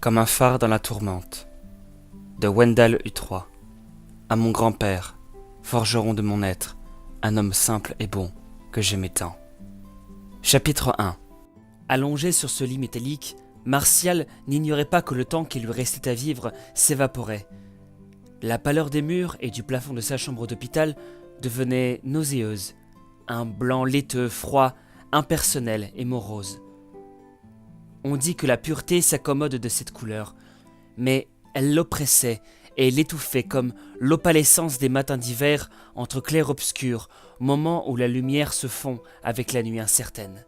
Comme un phare dans la tourmente. De Wendell U3. À mon grand-père, forgeron de mon être, un homme simple et bon, que j'aimais tant. Chapitre 1. Allongé sur ce lit métallique, Martial n'ignorait pas que le temps qui lui restait à vivre s'évaporait. La pâleur des murs et du plafond de sa chambre d'hôpital devenait nauséeuse. Un blanc laiteux, froid, impersonnel et morose. On dit que la pureté s'accommode de cette couleur, mais elle l'oppressait et l'étouffait comme l'opalescence des matins d'hiver entre clair-obscur, moment où la lumière se fond avec la nuit incertaine.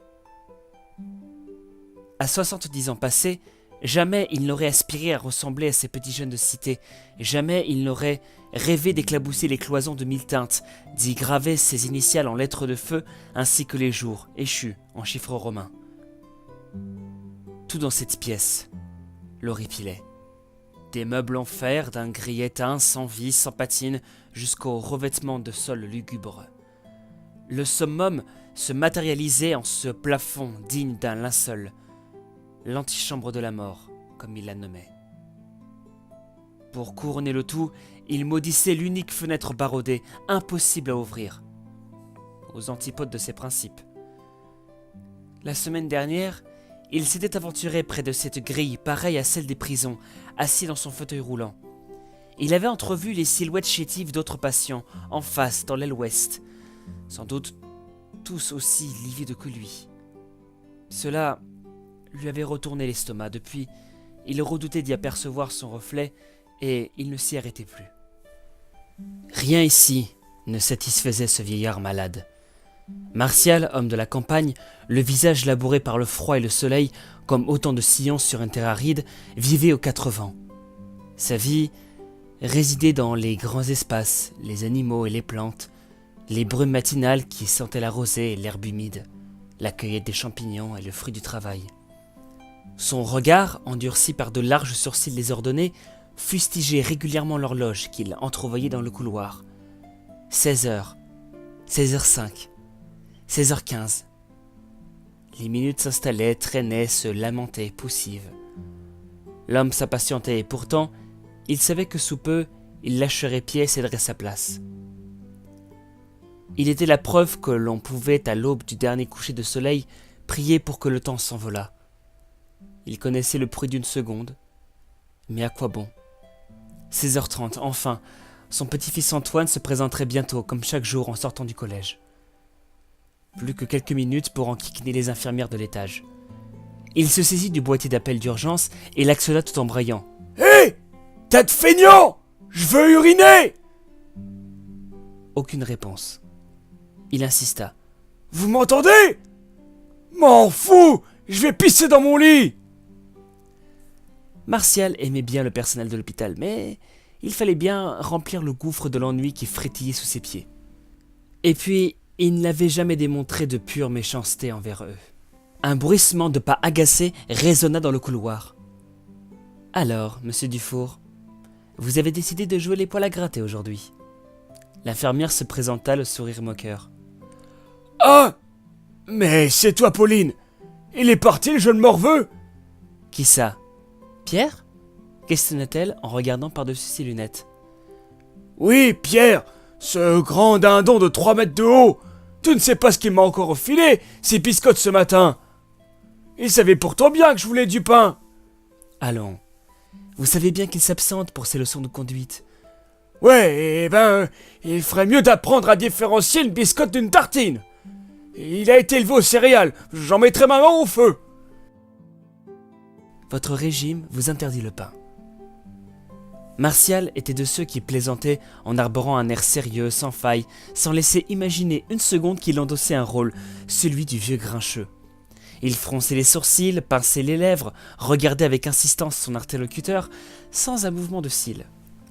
À 70 ans passés, jamais il n'aurait aspiré à ressembler à ces petits jeunes de cité, jamais il n'aurait rêvé d'éclabousser les cloisons de mille teintes, d'y graver ses initiales en lettres de feu ainsi que les jours échus en chiffres romains. Tout dans cette pièce l'horripilait. Des meubles en fer d'un gris éteint, sans vie, sans patine, jusqu'au revêtement de sol lugubre. Le summum se matérialisait en ce plafond digne d'un linceul, l'antichambre de la mort, comme il la nommait. Pour couronner le tout, il maudissait l'unique fenêtre barrodée, impossible à ouvrir, aux antipodes de ses principes. La semaine dernière, il s'était aventuré près de cette grille, pareille à celle des prisons, assis dans son fauteuil roulant. Il avait entrevu les silhouettes chétives d'autres patients, en face, dans l'aile ouest, sans doute tous aussi livides que lui. Cela lui avait retourné l'estomac. Depuis, il redoutait d'y apercevoir son reflet, et il ne s'y arrêtait plus. Rien ici ne satisfaisait ce vieillard malade. Martial, homme de la campagne, le visage labouré par le froid et le soleil, comme autant de sillons sur un terre aride, vivait aux quatre vents. Sa vie résidait dans les grands espaces, les animaux et les plantes, les brumes matinales qui sentaient la rosée et l'herbe humide, la cueillette des champignons et le fruit du travail. Son regard, endurci par de larges sourcils désordonnés, fustigeait régulièrement l'horloge qu'il entrevoyait dans le couloir. 16h, 16h05, 16h15. Les minutes s'installaient, traînaient, se lamentaient, poussives. L'homme s'impatientait et pourtant, il savait que sous peu, il lâcherait pied et céderait sa place. Il était la preuve que l'on pouvait, à l'aube du dernier coucher de soleil, prier pour que le temps s'envolât. Il connaissait le prix d'une seconde, mais à quoi bon? 16h30, enfin, son petit-fils Antoine se présenterait bientôt, comme chaque jour en sortant du collège. Plus que quelques minutes pour enquiquiner les infirmières de l'étage. Il se saisit du boîtier d'appel d'urgence et l'actionna tout en braillant. « Hé, tas de feignant! Je veux uriner !» Aucune réponse. Il insista. « Vous m'entendez? M'en fous! Je vais pisser dans mon lit !» Martial aimait bien le personnel de l'hôpital, mais il fallait bien remplir le gouffre de l'ennui qui frétillait sous ses pieds. Et puis, il n'avait jamais démontré de pure méchanceté envers eux. Un bruissement de pas agacés résonna dans le couloir. « Alors, monsieur Dufour, vous avez décidé de jouer les poils à gratter aujourd'hui ?» L'infirmière se présenta, le sourire moqueur. « Ah! Mais c'est toi, Pauline! Il est parti, le jeune morveux !»« Qui ça? Pierre ?» questionna-t-elle en regardant par-dessus ses lunettes. « Oui, Pierre, ce grand dindon de 3 mètres de haut. Tu ne sais pas ce qu'il m'a encore filé, ces biscottes ce matin. Il savait pourtant bien que je voulais du pain. » « Allons, vous savez bien qu'il s'absente pour ses leçons de conduite. »« Ouais, il ferait mieux d'apprendre à différencier une biscotte d'une tartine. Il a été élevé aux céréales, j'en mettrai ma main au feu. » « Votre régime vous interdit le pain. » Martial était de ceux qui plaisantaient en arborant un air sérieux, sans faille, sans laisser imaginer une seconde qu'il endossait un rôle, celui du vieux grincheux. Il fronçait les sourcils, pinçait les lèvres, regardait avec insistance son interlocuteur, sans un mouvement de cils.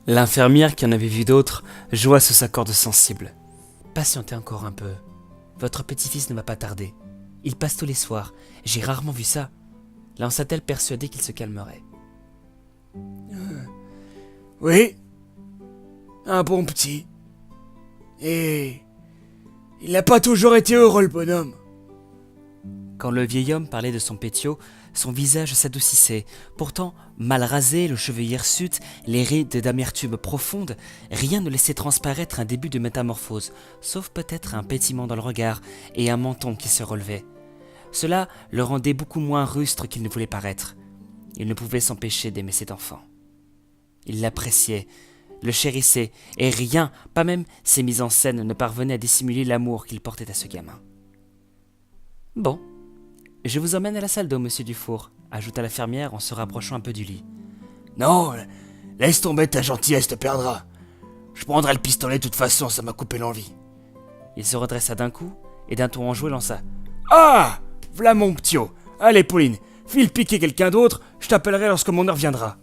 L'infirmière, qui en avait vu d'autres, joua sous sa corde sensible. « Patientez encore un peu. Votre petit-fils ne va pas tarder. Il passe tous les soirs. J'ai rarement vu ça. » lança-t-elle persuadée qu'il se calmerait. Oui, un bon petit. Et il n'a pas toujours été heureux, le bonhomme. Quand le vieil homme parlait de son pétio, son visage s'adoucissait. Pourtant, mal rasé, le cheveu hirsute, les rides d'amertume profonde, rien ne laissait transparaître un début de métamorphose, sauf peut-être un pétillement dans le regard et un menton qui se relevait. Cela le rendait beaucoup moins rustre qu'il ne voulait paraître. Il ne pouvait s'empêcher d'aimer cet enfant. Il l'appréciait, le chérissait, et rien, pas même ses mises en scène, ne parvenait à dissimuler l'amour qu'il portait à ce gamin. « Bon, je vous emmène à la salle d'eau, monsieur Dufour », ajouta la fermière en se rapprochant un peu du lit. « Non, laisse tomber, ta gentillesse te perdra. Je prendrai le pistolet de toute façon, ça m'a coupé l'envie. » Il se redressa d'un coup, et d'un ton enjoué lança. « Ah, v'là mon ptio. Allez, Pauline, file piquer quelqu'un d'autre, je t'appellerai lorsque mon heure viendra. »«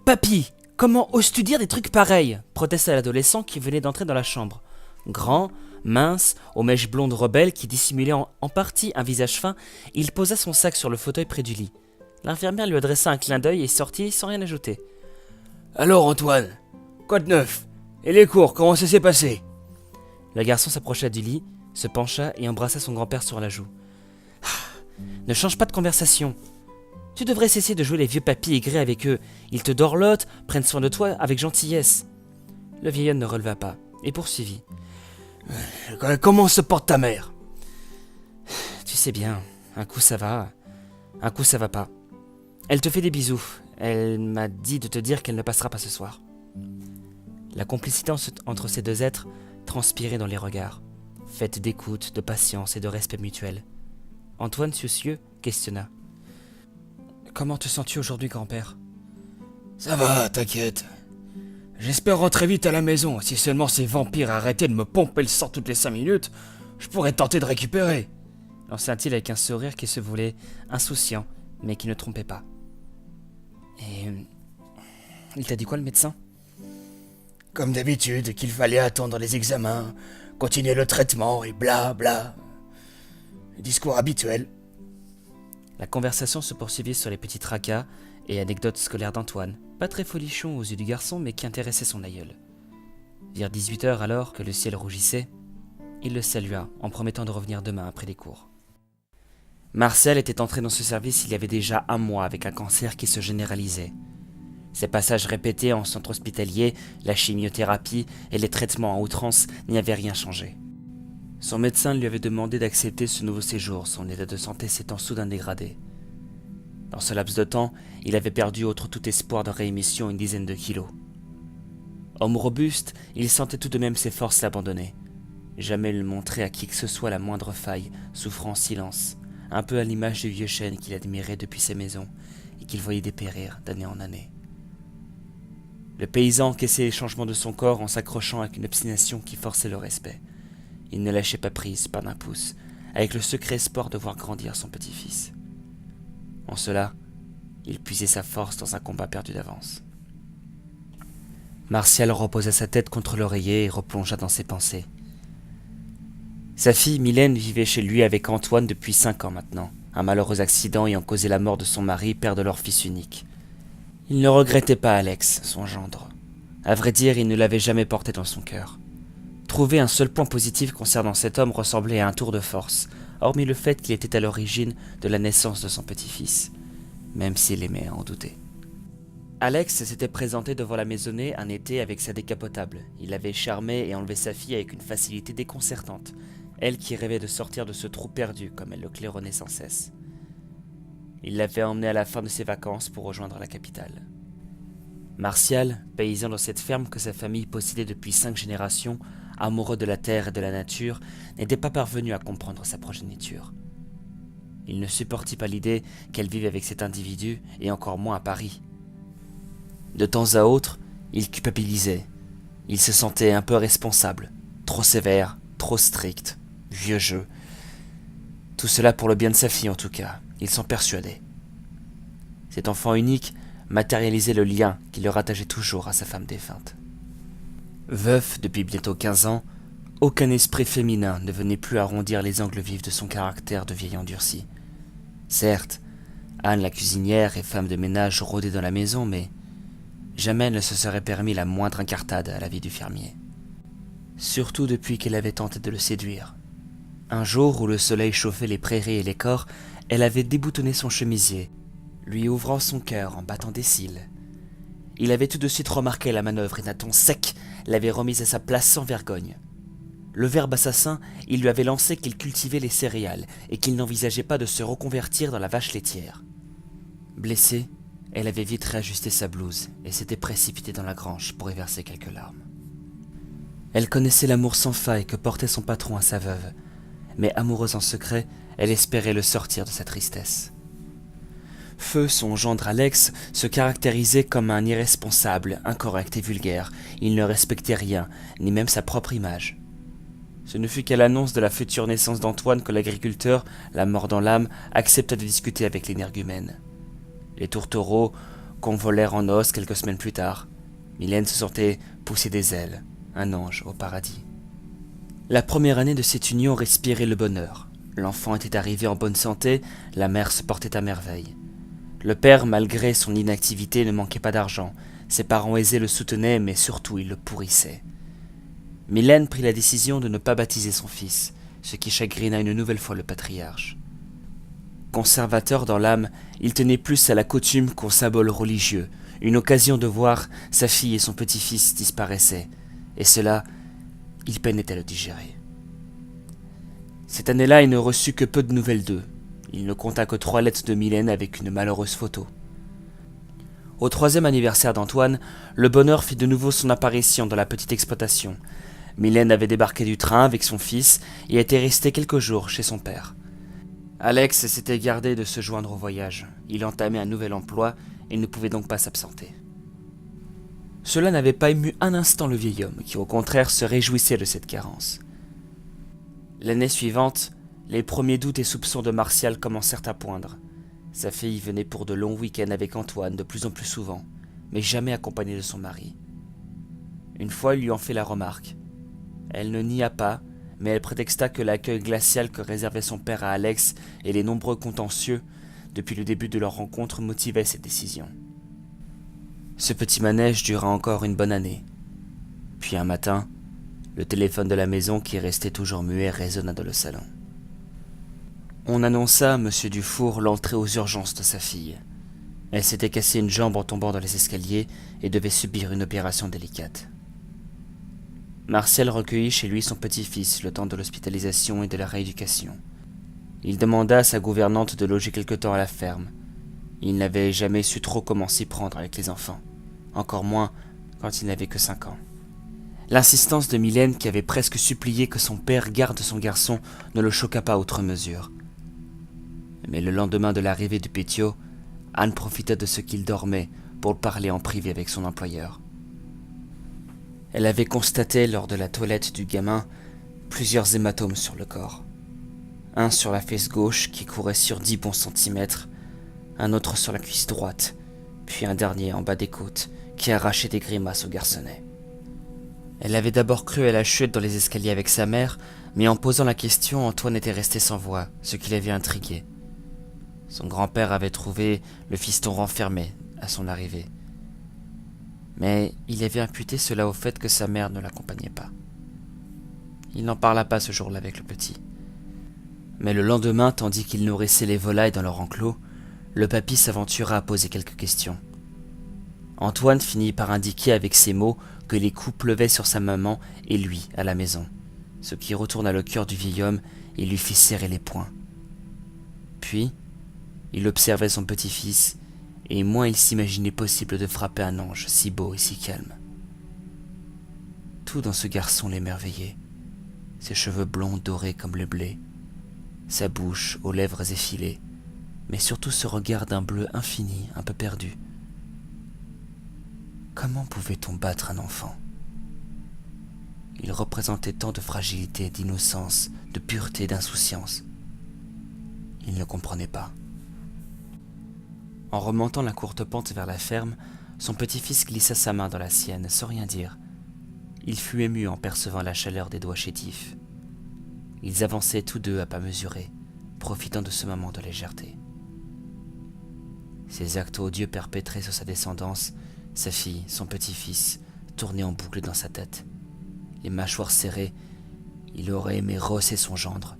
Papy, comment oses-tu dire des trucs pareils ?» protesta l'adolescent qui venait d'entrer dans la chambre. Grand, mince, aux mèches blondes rebelles qui dissimulaient en partie un visage fin, il posa son sac sur le fauteuil près du lit. L'infirmière lui adressa un clin d'œil et sortit sans rien ajouter. « Alors Antoine, quoi de neuf? Et les cours, comment ça s'est passé ?» Le garçon s'approcha du lit, se pencha et embrassa son grand-père sur la joue. « Ne change pas de conversation. Tu devrais cesser de jouer les vieux papis aigris avec eux. Ils te dorlotent, prennent soin de toi avec gentillesse. » Le vieil homme ne releva pas et poursuivit. « Comment se porte ta mère ?»« Tu sais bien, un coup ça va, un coup ça va pas. Elle te fait des bisous. Elle m'a dit de te dire qu'elle ne passera pas ce soir. » La complicité entre ces deux êtres transpirait dans les regards, faite d'écoute, de patience et de respect mutuel. Antoine, soucieux, questionna. « Comment te sens-tu aujourd'hui, grand-père ?»« Ça va, t'inquiète. J'espère rentrer vite à la maison. Si seulement ces vampires arrêtaient de me pomper le sang toutes les 5 minutes, je pourrais tenter de récupérer. » lança-t-il avec un sourire qui se voulait insouciant, mais qui ne trompait pas. « Et il t'a dit quoi, le médecin ?»« Comme d'habitude, qu'il fallait attendre les examens, continuer le traitement et bla bla. Le discours habituel. » La conversation se poursuivit sur les petits tracas et anecdotes scolaires d'Antoine, pas très folichon aux yeux du garçon, mais qui intéressait son aïeul. Vers 18h, alors que le ciel rougissait, il le salua en promettant de revenir demain après les cours. Marcel était entré dans ce service il y avait déjà 1 mois avec un cancer qui se généralisait. Ses passages répétés en centre hospitalier, la chimiothérapie et les traitements à outrance n'y avaient rien changé. Son médecin lui avait demandé d'accepter ce nouveau séjour, son état de santé s'étant soudain dégradé. Dans ce laps de temps, il avait perdu outre tout espoir de réémission 10 de kilos. Homme robuste, il sentait tout de même ses forces l'abandonner. Jamais il ne montrait à qui que ce soit la moindre faille, souffrant en silence, un peu à l'image du vieux chêne qu'il admirait depuis ses maisons et qu'il voyait dépérir d'année en année. Le paysan encaissait les changements de son corps en s'accrochant avec une obstination qui forçait le respect. Il ne lâchait pas prise, pas d'un pouce, avec le secret espoir de voir grandir son petit-fils. En cela, il puisait sa force dans un combat perdu d'avance. Martial reposa sa tête contre l'oreiller et replongea dans ses pensées. Sa fille Mylène vivait chez lui avec Antoine depuis 5 ans maintenant, un malheureux accident ayant causé la mort de son mari, père de leur fils unique. Il ne regrettait pas Alex, son gendre. À vrai dire, il ne l'avait jamais porté dans son cœur. Trouver un seul point positif concernant cet homme ressemblait à un tour de force, hormis le fait qu'il était à l'origine de la naissance de son petit-fils, même s'il aimait à en douter. Alex s'était présenté devant la maisonnée un été avec sa décapotable. Il avait charmé et enlevé sa fille avec une facilité déconcertante, elle qui rêvait de sortir de ce trou perdu comme elle le claironnait sans cesse. Il l'avait emmenée à la fin de ses vacances pour rejoindre la capitale. Martial, paysan dans cette ferme que sa famille possédait depuis 5 générations, amoureux de la terre et de la nature, n'était pas parvenu à comprendre sa progéniture. Il ne supportait pas l'idée qu'elle vive avec cet individu, et encore moins à Paris. De temps à autre, il culpabilisait. Il se sentait un peu responsable, trop sévère, trop strict, vieux jeu. Tout cela pour le bien de sa fille en tout cas, il s'en persuadait. Cet enfant unique matérialisait le lien qui le rattachait toujours à sa femme défunte. Veuf depuis bientôt 15 ans, aucun esprit féminin ne venait plus arrondir les angles vifs de son caractère de vieil endurci. Certes, Anne la cuisinière et femme de ménage rôdait dans la maison, mais jamais elle ne se serait permis la moindre incartade à la vie du fermier. Surtout depuis qu'elle avait tenté de le séduire. Un jour où le soleil chauffait les prairies et les corps, elle avait déboutonné son chemisier lui ouvrant son cœur en battant des cils. Il avait tout de suite remarqué la manœuvre et d'un ton sec l'avait remise à sa place sans vergogne. Le verbe assassin, il lui avait lancé qu'il cultivait les céréales et qu'il n'envisageait pas de se reconvertir dans la vache laitière. Blessée, elle avait vite réajusté sa blouse et s'était précipitée dans la grange pour y verser quelques larmes. Elle connaissait l'amour sans faille que portait son patron à sa veuve, mais amoureuse en secret, elle espérait le sortir de sa tristesse. Feu, son gendre Alex, se caractérisait comme un irresponsable, incorrect et vulgaire. Il ne respectait rien, ni même sa propre image. Ce ne fut qu'à l'annonce de la future naissance d'Antoine que l'agriculteur, la mort dans l'âme, accepta de discuter avec l'énergumène. Les tourtereaux convolèrent en os quelques semaines plus tard. Mylène se sentait pousser des ailes, un ange au paradis. La première année de cette union respirait le bonheur. L'enfant était arrivé en bonne santé, la mère se portait à merveille. Le père, malgré son inactivité, ne manquait pas d'argent. Ses parents aisés le soutenaient, mais surtout ils le pourrissaient. Mylène prit la décision de ne pas baptiser son fils, ce qui chagrina une nouvelle fois le patriarche. Conservateur dans l'âme, il tenait plus à la coutume qu'au symbole religieux, une occasion de voir sa fille et son petit-fils disparaissaient, et cela, il peinait à le digérer. Cette année-là, il ne reçut que peu de nouvelles d'eux. Il ne compta que 3 lettres de Mylène avec une malheureuse photo. Au 3e anniversaire d'Antoine, le bonheur fit de nouveau son apparition dans la petite exploitation. Mylène avait débarqué du train avec son fils et était restée quelques jours chez son père. Alex s'était gardé de se joindre au voyage. Il entamait un nouvel emploi et ne pouvait donc pas s'absenter. Cela n'avait pas ému un instant le vieil homme, qui au contraire se réjouissait de cette carence. L'année suivante, les premiers doutes et soupçons de Martial commencèrent à poindre. Sa fille venait pour de longs week-ends avec Antoine de plus en plus souvent, mais jamais accompagnée de son mari. Une fois, il lui en fit la remarque. Elle ne nia pas, mais elle prétexta que l'accueil glacial que réservait son père à Alex et les nombreux contentieux depuis le début de leur rencontre motivaient cette décision. Ce petit manège dura encore une bonne année. Puis un matin, le téléphone de la maison, qui restait toujours muet, résonna dans le salon. On annonça à M. Dufour l'entrée aux urgences de sa fille. Elle s'était cassé une jambe en tombant dans les escaliers et devait subir une opération délicate. Martial recueillit chez lui son petit-fils le temps de l'hospitalisation et de la rééducation. Il demanda à sa gouvernante de loger quelque temps à la ferme. Il n'avait jamais su trop comment s'y prendre avec les enfants, encore moins quand il n'avait que 5 ans. L'insistance de Mylène, qui avait presque supplié que son père garde son garçon, ne le choqua pas outre mesure. Mais le lendemain de l'arrivée du Pétiot, Anne profita de ce qu'il dormait pour parler en privé avec son employeur. Elle avait constaté, lors de la toilette du gamin, plusieurs hématomes sur le corps. Un sur la fesse gauche qui courait sur 10 bons centimètres, un autre sur la cuisse droite, puis un dernier en bas des côtes qui arrachait des grimaces au garçonnet. Elle avait d'abord cru à la chute dans les escaliers avec sa mère, mais en posant la question, Antoine était resté sans voix, ce qui l'avait intrigué. Son grand-père avait trouvé le fiston renfermé à son arrivée. Mais il avait imputé cela au fait que sa mère ne l'accompagnait pas. Il n'en parla pas ce jour-là avec le petit. Mais le lendemain, tandis qu'il nourrissait les volailles dans leur enclos, le papy s'aventura à poser quelques questions. Antoine finit par indiquer avec ces mots que les coups pleuvaient sur sa maman et lui à la maison, ce qui retourna le cœur du vieil homme et lui fit serrer les poings. Puis, il observait son petit-fils, et moins il s'imaginait possible de frapper un ange si beau et si calme. Tout dans ce garçon l'émerveillait, ses cheveux blonds dorés comme le blé, sa bouche aux lèvres effilées, mais surtout ce regard d'un bleu infini, un peu perdu. Comment pouvait-on battre un enfant? Il représentait tant de fragilité, d'innocence, de pureté, d'insouciance. Il ne comprenait pas. En remontant la courte pente vers la ferme, son petit-fils glissa sa main dans la sienne, sans rien dire. Il fut ému en percevant la chaleur des doigts chétifs. Ils avançaient tous deux à pas mesurés, profitant de ce moment de légèreté. Ces actes odieux perpétrés sur sa descendance, sa fille, son petit-fils, tournaient en boucle dans sa tête. Les mâchoires serrées, il aurait aimé rosser son gendre.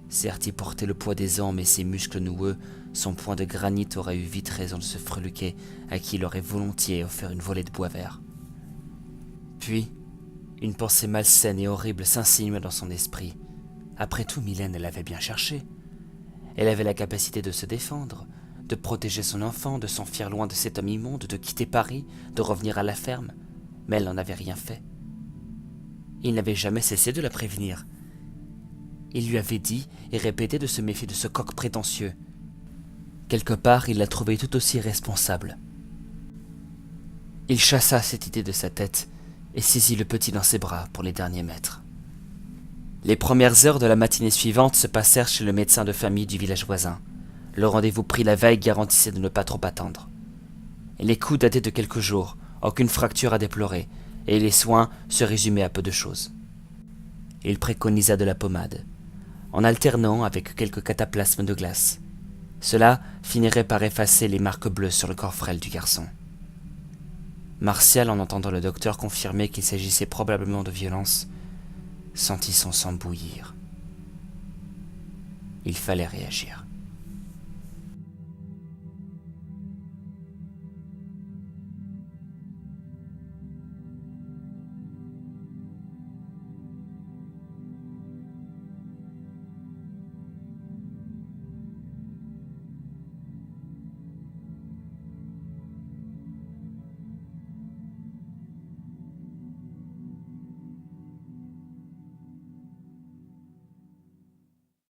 Certes, il portait le poids des ans, mais ses muscles noueux son poing de granit aurait eu vite raison de ce freluquet à qui il aurait volontiers offert une volée de bois vert. Puis, une pensée malsaine et horrible s'insinua dans son esprit. Après tout, Mylène l'avait bien cherché. Elle avait la capacité de se défendre, de protéger son enfant, de s'enfuir loin de cet homme immonde, de quitter Paris, de revenir à la ferme, mais elle n'en avait rien fait. Il n'avait jamais cessé de la prévenir. Il lui avait dit et répété de se méfier de ce coq prétentieux. Quelque part, il la trouvait tout aussi responsable. Il chassa cette idée de sa tête et saisit le petit dans ses bras pour les derniers mètres. Les premières heures de la matinée suivante se passèrent chez le médecin de famille du village voisin. Le rendez-vous pris la veille garantissait de ne pas trop attendre. Les coups dataient de quelques jours, aucune fracture à déplorer, et les soins se résumaient à peu de choses. Il préconisa de la pommade, en alternant avec quelques cataplasmes de glace. Cela finirait par effacer les marques bleues sur le corps frêle du garçon. Martial, en entendant le docteur confirmer qu'il s'agissait probablement de violence, sentit son sang bouillir. Il fallait réagir.